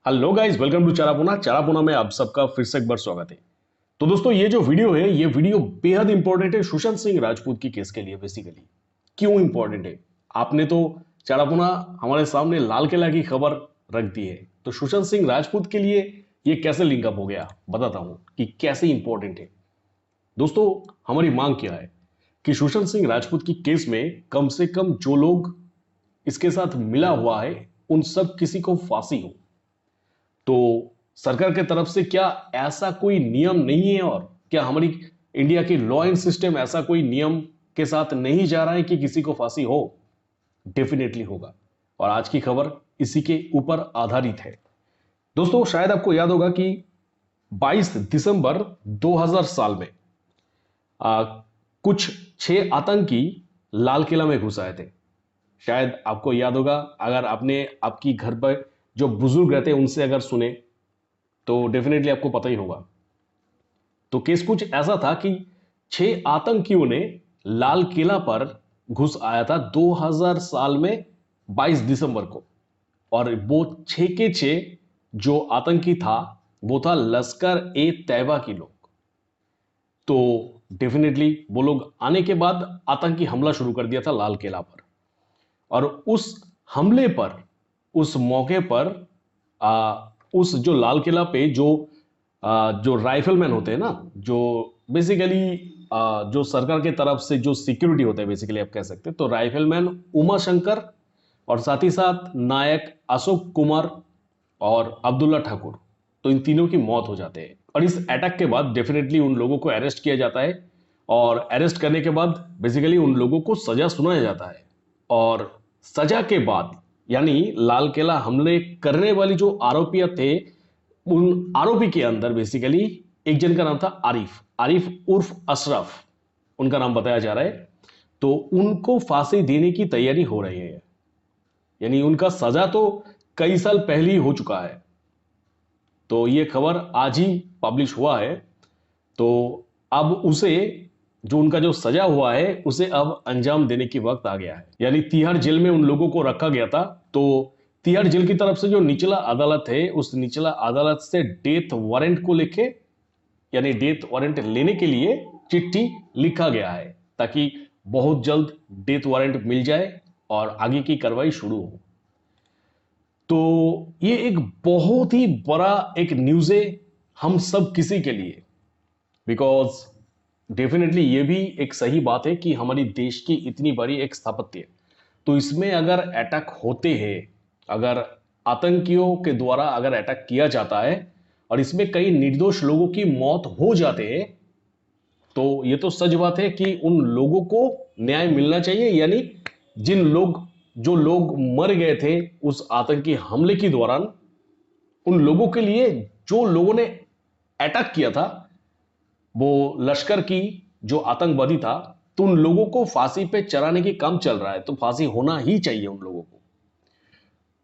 Hello guys, welcome to चारापोना में आप सबका फिर से एक बार स्वागत है। तो दोस्तों, ये जो वीडियो है ये वीडियो बेहद इंपॉर्टेंट है सुशांत सिंह राजपूत की केस के लिए। बेसिकली क्यों इंपॉर्टेंट है, आपने तो चारापोना हमारे सामने लाल किला की खबर रख दी है, तो सुशांत सिंह राजपूत के लिए ये कैसे लिंकअप हो गया बताता हूं कि कैसे इंपॉर्टेंट है। दोस्तों, हमारी मांग क्या है कि सुशांत सिंह राजपूत की केस में कम से कम जो लोग इसके साथ मिला हुआ है उन सब किसी को फांसी हो। तो सरकार के तरफ से क्या ऐसा कोई नियम नहीं है, और क्या हमारी इंडिया की लॉ एंड सिस्टम ऐसा कोई नियम के साथ नहीं जा रहा है कि किसी को फांसी हो? डेफिनेटली होगा, और आज की खबर इसी के ऊपर आधारित है। दोस्तों, शायद आपको याद होगा कि 22 दिसंबर 2000 साल में आ, कुछ 6 आतंकी लाल किला में घुस आए थे। शायद आपको याद होगा, अगर आपने आपकी घर पर जो बुजुर्ग रहते हैं उनसे अगर सुने तो डेफिनेटली आपको पता ही होगा। तो केस कुछ ऐसा था कि 6 आतंकियों ने लाल किला पर घुस आया था 2000 साल में 22 दिसंबर को, और वो 6 के 6 जो आतंकी था वो था लश्कर ए तैयबा की लोग। तो डेफिनेटली वो लोग आने के बाद आतंकी हमला शुरू कर दिया था लाल किला पर, और उस हमले पर, उस मौके पर उस जो लाल किला पे जो राइफलमैन होते हैं ना, जो बेसिकली जो सरकार के तरफ से जो सिक्योरिटी होता है, बेसिकली आप कह सकते हैं, तो राइफलमैन उमा शंकर और साथ ही साथ नायक अशोक कुमार और अब्दुल्ला ठाकुर, तो इन तीनों की मौत हो जाते हैं। और इस अटैक के बाद डेफिनेटली उन लोगों को अरेस्ट किया जाता है, और अरेस्ट करने के बाद बेसिकली उन लोगों को सजा सुनाया जाता है। और सजा के बाद, यानी लाल किला हमले करने वाली जो आरोपियां थे, उन आरोपी के अंदर बेसिकली एक जन का नाम था आरिफ, आरिफ उर्फ अशरफ उनका नाम बताया जा रहा है। तो उनको फांसी देने की तैयारी हो रही है, यानी उनका सजा तो कई साल पहले ही हो चुका है। तो ये खबर आज ही पब्लिश हुआ है। तो अब उसे, जो उनका जो सजा हुआ है, उसे अब अंजाम देने की वक्त आ गया है। यानी तिहाड़ जेल में उन लोगों को रखा गया था, तो तिहाड़ जेल की तरफ से जो निचला अदालत है, उस निचला अदालत से डेथ वारंट को लेके, यानी डेथ वारंट लेने के लिए चिट्ठी लिखा गया है, ताकि बहुत जल्द डेथ वारंट मिल जाए और आगे की कार्रवाई शुरू हो। तो ये एक बहुत ही बड़ा एक न्यूज है हम सब किसी के लिए, बिकॉज डेफिनेटली ये भी एक सही बात है कि हमारी देश की इतनी बड़ी एक स्थापत्य, तो इसमें अगर अटैक होते हैं, अगर आतंकियों के द्वारा अगर अटैक किया जाता है और इसमें कई निर्दोष लोगों की मौत हो जाते हैं, तो ये तो सच बात है कि उन लोगों को न्याय मिलना चाहिए। यानी जो लोग मर गए थे उस आतंकी हमले के दौरान, उन लोगों के लिए, जो लोगों ने अटैक किया था, वो लश्कर की जो आतंकवादी था, तो उन लोगों को फांसी पे चढ़ाने की काम चल रहा है, तो फांसी होना ही चाहिए उन लोगों को।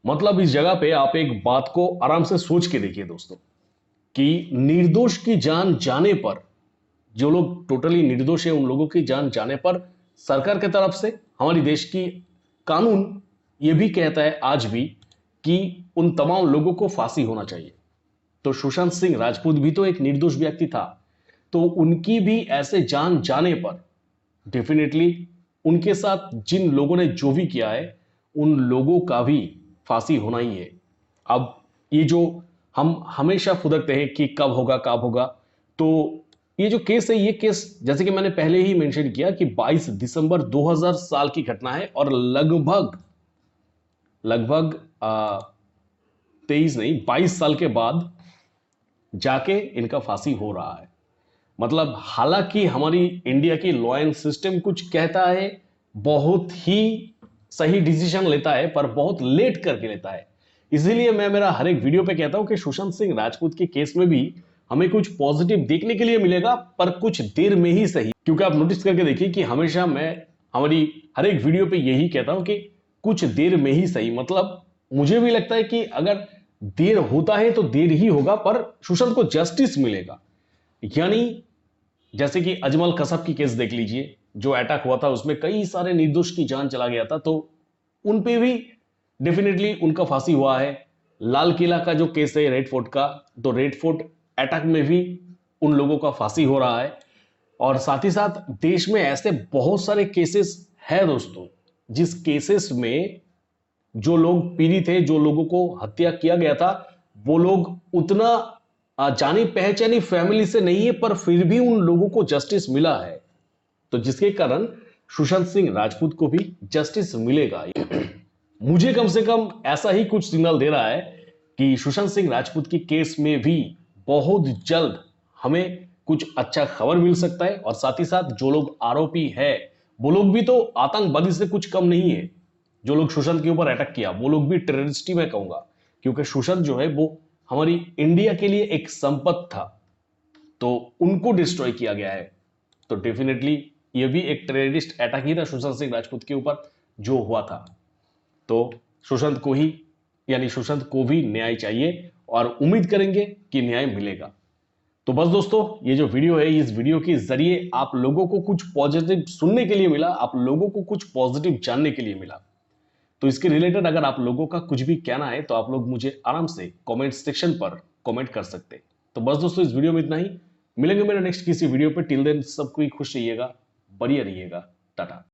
मतलब इस जगह पे आप एक बात को आराम से सोच के देखिए दोस्तों, कि निर्दोष की जान जाने पर, जो लोग टोटली निर्दोष है उन लोगों की जान जाने पर, सरकार की तरफ से हमारी देश की कानून यह भी कहता है आज भी कि उन तमाम लोगों को फांसी होना चाहिए। तो सुशांत सिंह राजपूत भी तो एक निर्दोष व्यक्ति था, तो उनकी भी ऐसे जान जाने पर डेफिनेटली उनके साथ जिन लोगों ने जो भी किया है उन लोगों का भी फांसी होना ही है। अब ये जो हम हमेशा फुदकते हैं कि कब होगा कब होगा, तो ये जो केस है, ये केस जैसे कि मैंने पहले ही मेंशन किया कि 22 दिसंबर 2000 साल की घटना है, और लगभग 23 नहीं 22 साल के बाद जाके इनका फांसी हो रहा है। मतलब हालांकि हमारी इंडिया की लॉ एंड सिस्टम कुछ कहता है, बहुत ही सही डिसीजन लेता है, पर बहुत लेट करके लेता है। इसीलिए मैं मेरा हर एक वीडियो पे कहता हूं कि सुशांत सिंह राजपूत के केस में भी हमें कुछ पॉजिटिव देखने के लिए मिलेगा, पर कुछ देर में ही सही। क्योंकि आप नोटिस करके देखिए कि हमेशा मैं हमारी हर एक वीडियो पे यही कहता हूं कि कुछ देर में ही सही। मतलब मुझे भी लगता है कि अगर देर होता है तो देर ही होगा, पर सुशांत को जस्टिस मिलेगा। यानी जैसे कि अजमल कसब की केस देख लीजिए, जो अटैक हुआ था उसमें कई सारे निर्दोष की जान चला गया था, तो उन पे भी डेफिनेटली उनका फांसी हुआ है। लाल किला का जो केस है रेड फोर्ट का, तो रेड फोर्ट अटैक में भी उन लोगों का फांसी हो रहा है। और साथ ही साथ देश में ऐसे बहुत सारे केसेस है दोस्तों, जिस केसेस में जो लोग पीड़ित थे, जो लोगों को हत्या किया गया था, वो लोग उतना जानी पहचानी फैमिली से नहीं है, पर फिर भी उन लोगों को जस्टिस मिला है। तो जिसके कारण सुशांत सिंह राजपूत को भी जस्टिस मिलेगा। मुझे कम से कम ऐसा ही कुछ सिग्नल दे रहा है कि सुशांत सिंह राजपूत की केस में भी बहुत जल्द हमें कुछ अच्छा खबर मिल सकता है। और साथ ही साथ जो लोग आरोपी है, वो लोग भी तो आतंकवादी से कुछ कम नहीं है। जो लोग सुशांत के ऊपर अटैक किया, वो लोग भी टेररिस्ट ही मैं कहूंगा, क्योंकि सुशांत जो है वो हमारी इंडिया के लिए एक संपत्ति था, तो उनको डिस्ट्रॉय किया गया है। तो डेफिनेटली ये भी एक टेररिस्ट अटैक ही था सुशांत सिंह राजपूत के ऊपर जो हुआ था। तो सुशांत को ही, यानी सुशांत को भी न्याय चाहिए और उम्मीद करेंगे कि न्याय मिलेगा। तो बस दोस्तों, ये जो वीडियो है, इस वीडियो के जरिए आप लोगों को कुछ पॉजिटिव सुनने के लिए मिला, आप लोगों को कुछ पॉजिटिव जानने के लिए मिला। तो इसके रिलेटेड अगर आप लोगों का कुछ भी कहना है तो आप लोग मुझे आराम से कमेंट सेक्शन पर कमेंट कर सकते हैं। तो बस दोस्तों, इस वीडियो में इतना ही। मिलेंगे मेरे नेक्स्ट किसी वीडियो पे। टिल देन सबको खुश रहिएगा, बढ़िया रहिएगा। टाटा।